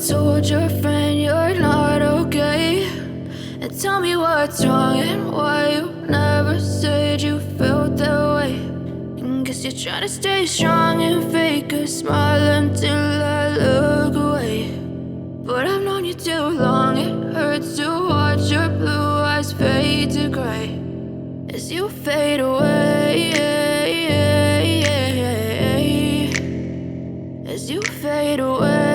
told your friend you're not okay, and tell me what's wrong and why you never said you felt that way. And guess you're trying to stay strong and fake a smile until I look away. But I've known you too long, it hurts to watch your blue eyes fade to gray as you fade away, as you fade away.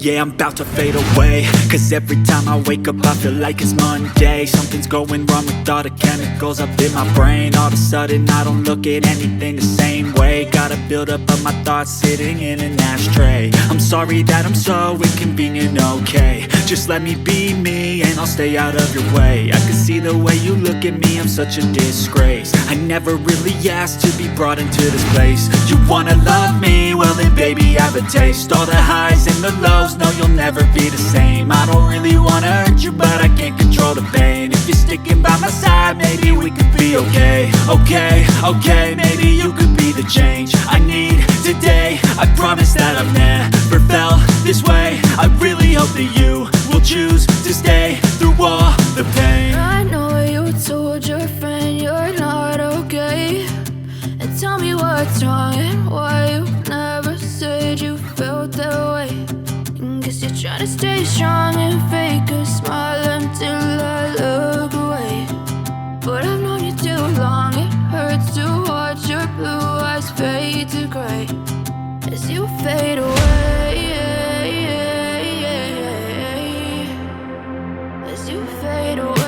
Yeah, I'm about to fade away, cause every time I wake up I feel like it's Monday. Something's going wrong with all the chemicals up in my brain. All of a sudden I don't look at anything the same way. Got a buildup of my thoughts sitting in an ashtray. I'm sorry that I'm so inconvenient, okay. Just let me be me and I'll stay out of your way. I can see the way you look at me, I'm such a disgrace. I never really asked to be brought into this place. You wanna love me? Well then baby I have a taste. All the highs and the lows, no you'll never be the same. I don't really wanna hurt you but I can't control the pain. If you're sticking by my side maybe we could be okay. Okay, maybe you could be the change I need today. I promise that I've never felt this way. I really hope that you will choose to stay through all the pain. I know you told your friend you're not okay, and tell me what's wrong and why you never said you felt that way. And guess you're trying to stay strong and fake a smile until I look away. But I've known you too long, it hurts to watch your blue eyes fade to gray as you fade away, as you fade away.